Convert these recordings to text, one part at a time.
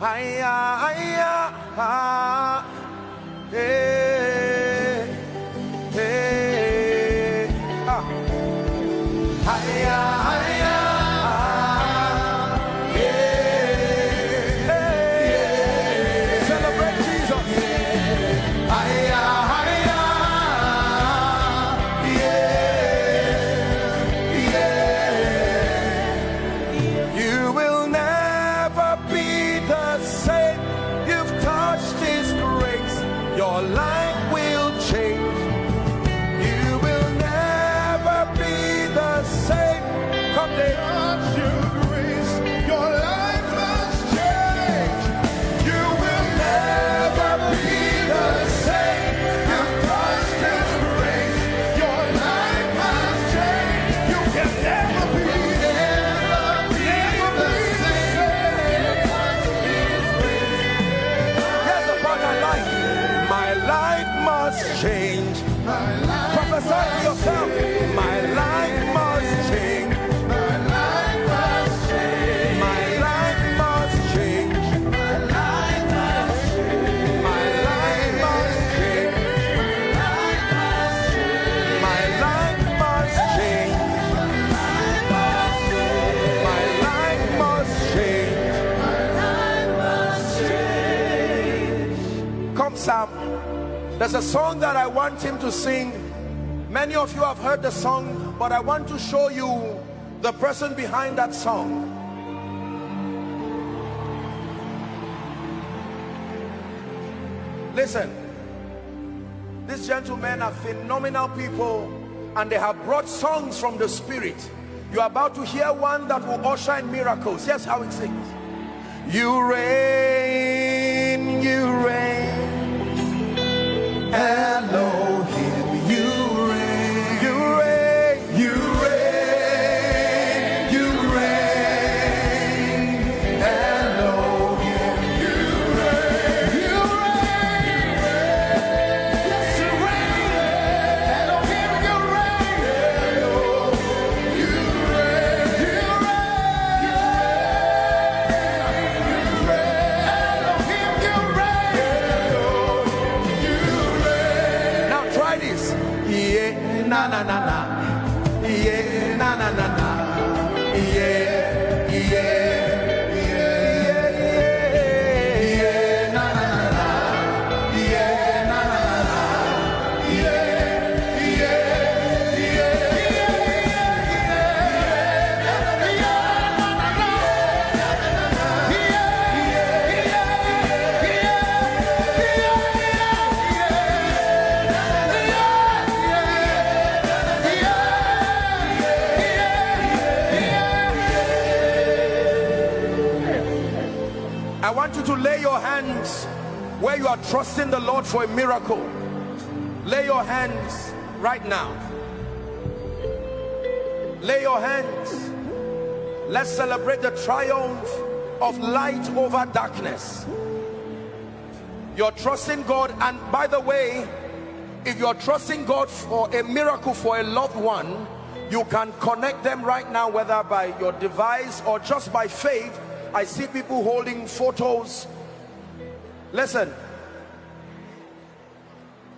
Hey, hey, celebrate Jesus. You will never be the same. You've touched His grace. Your life will change. You will never be the same. Come there. Touch your grace. Your life must change. You will never be the same. You've touched His grace. Your life must change. You can never be the same. Here's the part I like. My life must change. Prophesy to yourself. My life must change. My life must change. My life must change. My life must change. My life must change. My life must change. My life must change. Come, Sam. There's a song that I want him to sing. Many of you have heard the song, but I want to show you the person behind that song. Listen, these gentlemen are phenomenal people, and they have brought songs from the Spirit. You are about to hear one that will usher in miracles. Here's how it sings. You reign, you reign, Elohim, you reign, you reign, you reign, you reign, Elohim, you reign, you reign, yes you reign, Elohim, you reign, you reign, you reign, Elohim, you reign. Now try this. Yeah, na na na na. Yeah, na na na na. Yeah, yeah. I want you to lay your hands where you are trusting the Lord for a miracle. Lay your hands right now. Lay your hands. Let's celebrate the triumph of light over darkness. You're trusting God, and by the way, if you're trusting God for a miracle for a loved one, you can connect them right now, whether by your device or just by faith. I see people holding photos. Listen,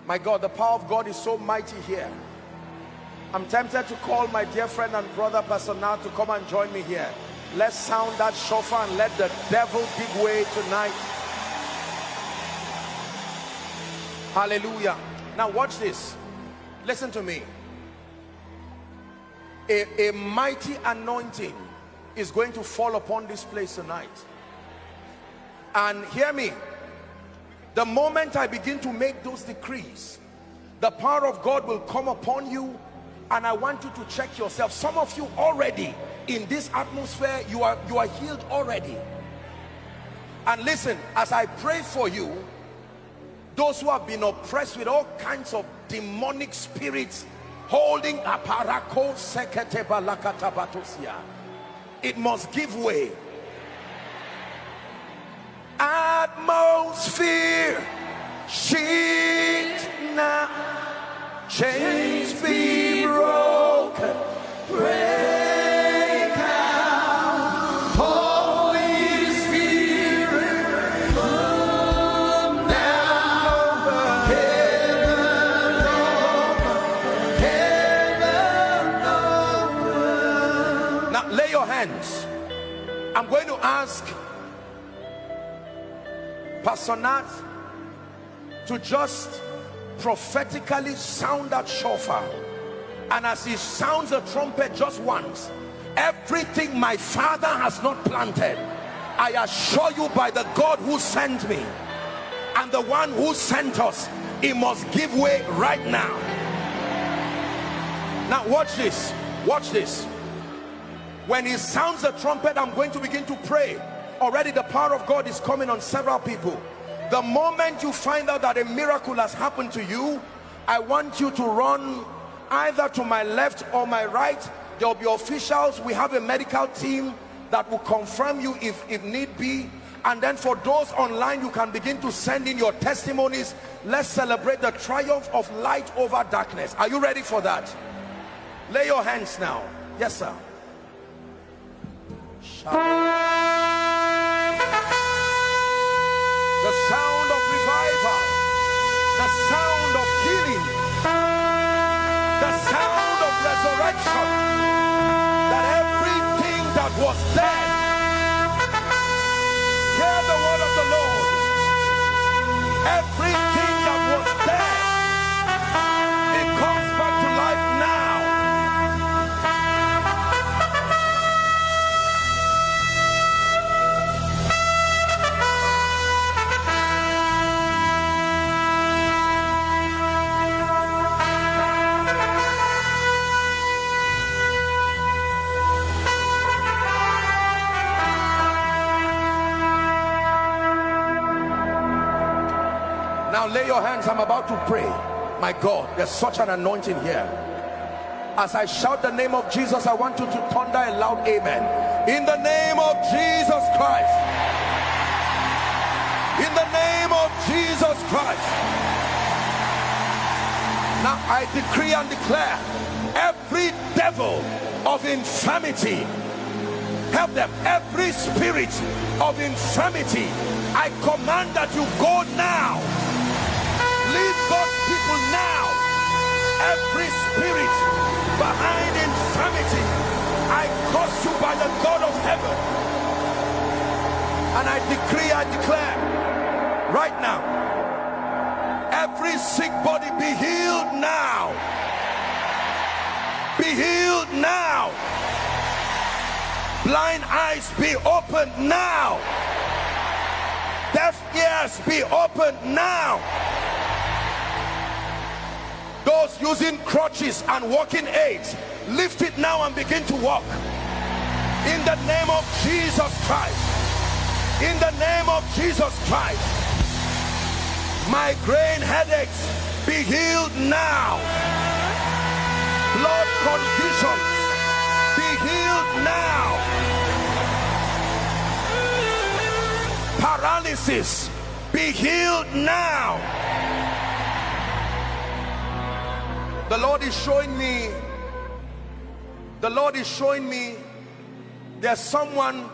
my God, the power of God is so mighty here. I'm tempted to call my dear friend and brother Pastor Now to come and join me here. Let's sound that shofar and let the devil give way tonight. Hallelujah. Now watch this. Listen to me. A mighty anointing is going to fall upon this place tonight. And hear me, the moment I begin to make those decrees, the power of God will come upon you. And I want you to check yourself. Some of you already in this atmosphere, you are healed already. And listen, as I pray for you, those who have been oppressed with all kinds of demonic spirits holding aparako sekete balakata batosia, it must give way. Atmosphere shift now, chains be broken, break out. Holy Spirit hands. I'm going to ask Pastor Nat to just prophetically sound that shofar, and as he sounds the trumpet just once, everything my father has not planted, I assure you by the God who sent me and the one who sent us, it must give way right now. Now watch this, watch this. When he sounds the trumpet, I'm going to begin to pray. Already the power of God is coming on several people. The moment you find out that a miracle has happened to you, I want you to run either to my left or my right. There will be officials. We have a medical team that will confirm you if need be. And then for those online, you can begin to send in your testimonies. Let's celebrate the triumph of light over darkness. Are you ready for that? Lay your hands now. Yes, sir. The sound of revival, the sound of healing, the sound of resurrection, that everything that was dead, hear the word of the Lord, everything that was dead, it comes back to life now. Now lay your hands. I'm about to pray. My God, there's such an anointing here. As I shout the name of Jesus, I want you to thunder a loud amen. In the name of Jesus Christ. In the name of Jesus Christ. Now I decree and declare, every devil of infirmity, help them, every spirit of infirmity, I command that you go now. Leave God's people now. Every spirit behind infirmity, I curse you by the God of heaven. And I decree, I declare right now, every sick body be healed now. Be healed now. Blind eyes be opened now. Deaf ears be opened now. Those using crutches and walking aids, lift it now and begin to walk. In the name of Jesus Christ. In the name of Jesus Christ. Migraine headaches be healed now. Blood conditions be healed now. Paralysis be healed now. The Lord is showing me, there's someone,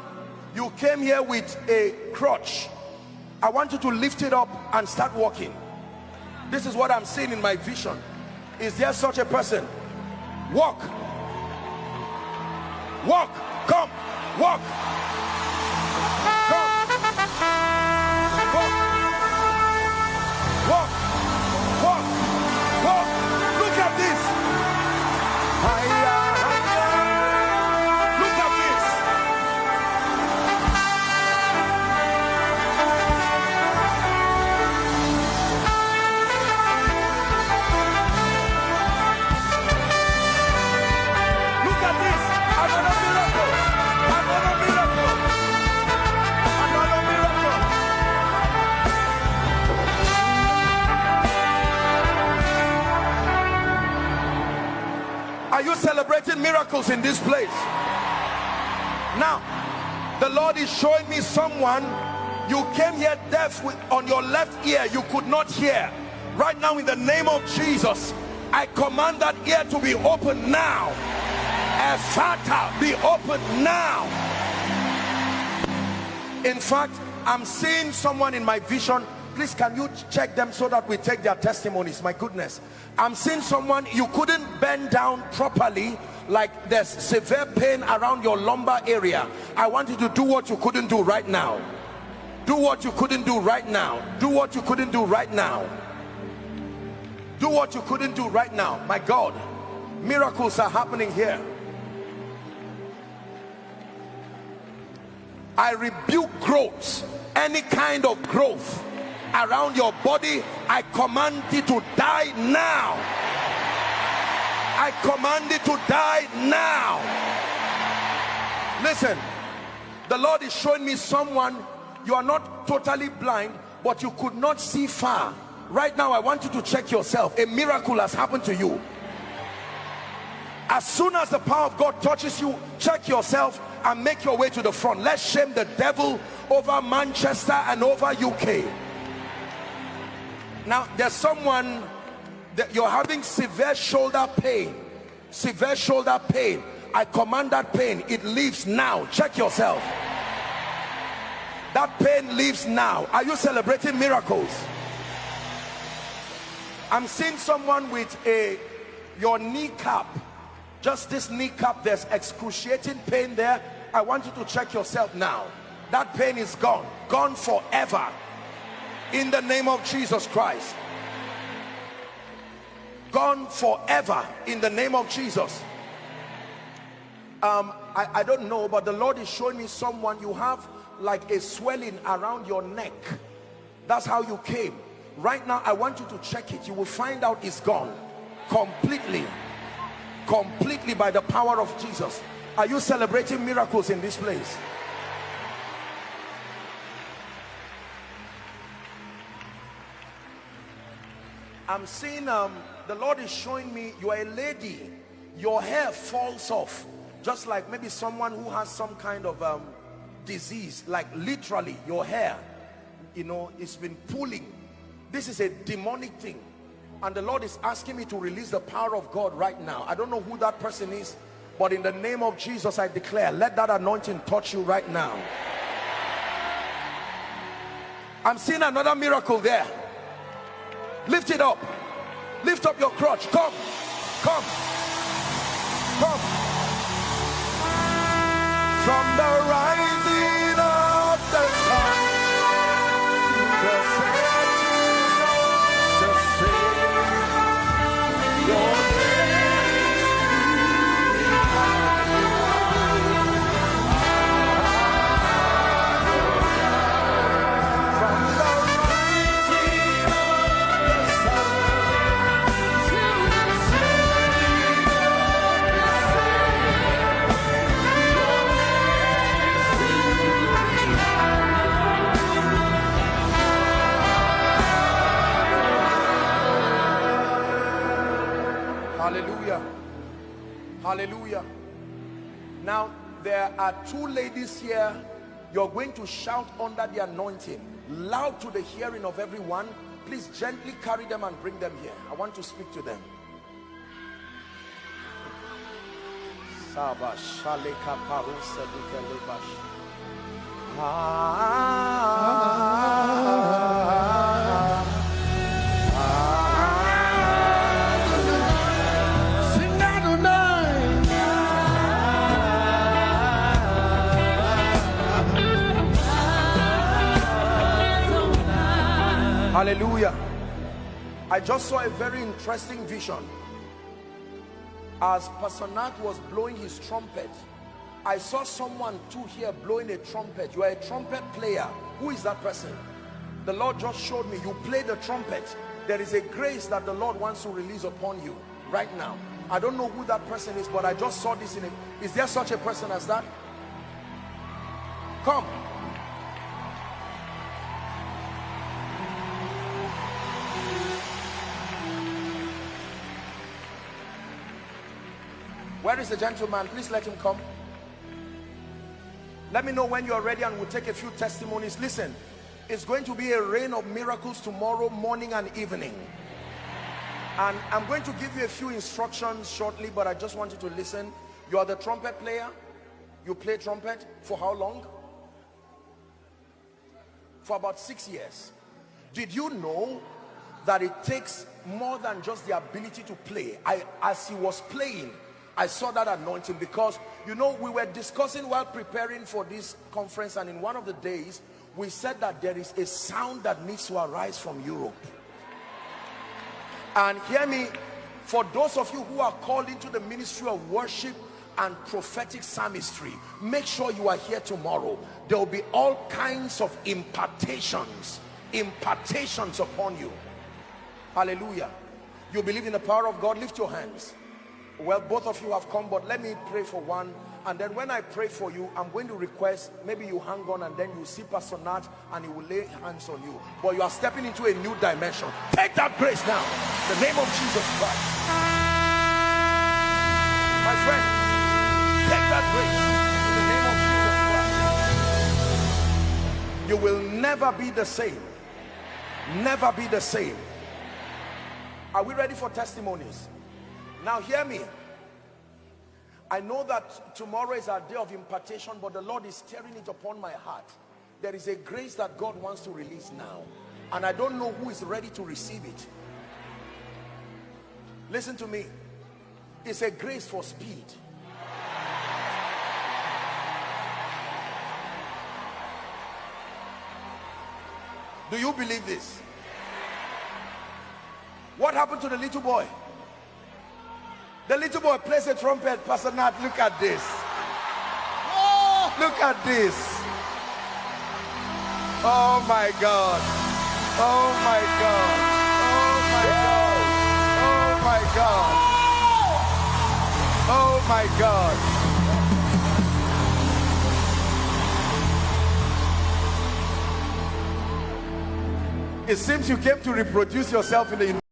you came here with a crutch. I want you to lift it up and start walking. This is what I'm seeing in my vision. Is there such a person? Walk. Walk. Come. Walk. Come. Walk. Walk. Walk. Walk. Look at this. Hiya, hiya. Look at this. Look at this. Another miracle. Another miracle. Another miracle. Are you celebrating miracles in this place? Now, the Lord is showing me someone, you came here deaf on your left ear, you could not hear. Right now, in the name of Jesus, I command that ear to be open now. Ephata, be open now. In fact, I'm seeing someone in my vision. Please, can you check them so that we take their testimonies? My goodness, I'm seeing someone, you couldn't bend down properly, like there's severe pain around your lumbar area, I want you to do what you couldn't do right now. Do what you couldn't do right now. Do what you couldn't do right now. Do what you couldn't do right now. My God, miracles are happening here. I rebuke growth, any kind of growth around your body. I command it to die now. I command it to die now. Listen, the Lord is showing me someone, you are not totally blind, but you could not see far. Right now I want you to check yourself. A miracle has happened to you. As soon as the power of God touches you, check yourself and make your way to the front. Let's shame the devil over Manchester and over UK. Now there's someone that you're having severe shoulder pain. Severe shoulder pain. I command that pain, it leaves now. Check yourself. That pain leaves now. Are you celebrating miracles? I'm seeing someone with your kneecap, just this kneecap, there's excruciating pain there. I want you to check yourself now. That pain is gone forever, in the name of Jesus Christ. Gone forever in the name of Jesus. I don't know, but the Lord is showing me someone, you have like a swelling around your neck. That's how you came. Right now I want you to check it. You will find out it's gone completely by the power of Jesus. Are you celebrating miracles in this place? I'm seeing the Lord is showing me you are a lady, your hair falls off, just like maybe someone who has some kind of disease, like literally your hair, you know, it's been pulling. This is a demonic thing, and the Lord is asking me to release the power of God right now. I don't know who that person is, but in the name of Jesus I declare, let that anointing touch you right now. I'm seeing another miracle there. Lift it up. Lift up your crutch. Come. From the rising of the sun to the setting of the same, your hallelujah. Now there are two ladies here. You're going to shout under the anointing, loud to the hearing of everyone. Please gently carry them and bring them here. I want to speak to them. Hallelujah. I just saw a very interesting vision. As Pastor Nat was blowing his trumpet, I saw someone too here blowing a trumpet. You are a trumpet player. Who is that person? The Lord just showed me you play the trumpet. There is a grace that the Lord wants to release upon you right now. I don't know who that person is, but I just saw this in it. Is there such a person as that? Come. Where is the gentleman? Please let him come. Let me know when you're ready and we'll take a few testimonies. Listen, it's going to be a rain of miracles tomorrow morning and evening. And I'm going to give you a few instructions shortly, but I just want you to listen. You are the trumpet player. You play trumpet for how long? For about 6 years. Did you know that it takes more than just the ability to play? As he was playing, I saw that anointing because, you know, we were discussing while preparing for this conference, and in one of the days we said that there is a sound that needs to arise from Europe. And hear me, for those of you who are called into the ministry of worship and prophetic psalmistry, make sure you are here tomorrow. There will be all kinds of impartations upon you. Hallelujah. You believe in the power of God? Lift your hands. Well, both of you have come, but let me pray for one, and then when I pray for you, I'm going to request maybe you hang on, and then you see Pastor Nat and he will lay hands on you. But you are stepping into a new dimension. Take that grace now, in the name of Jesus Christ. My friend, take that grace in the name of Jesus Christ. You will never be the same. Never be the same. Are we ready for testimonies? Now hear me. I know that tomorrow is our day of impartation, but the Lord is stirring it upon my heart. There is a grace that God wants to release now, and I don't know who is ready to receive it. Listen to me. It's a grace for speed. Do you believe this? What happened to the little boy? The little boy plays a trumpet. Pastor Nat, look at this. Oh, look at this. Oh my God. Oh my God. Oh my God. Oh my God. Oh my God. It seems you came to reproduce yourself in the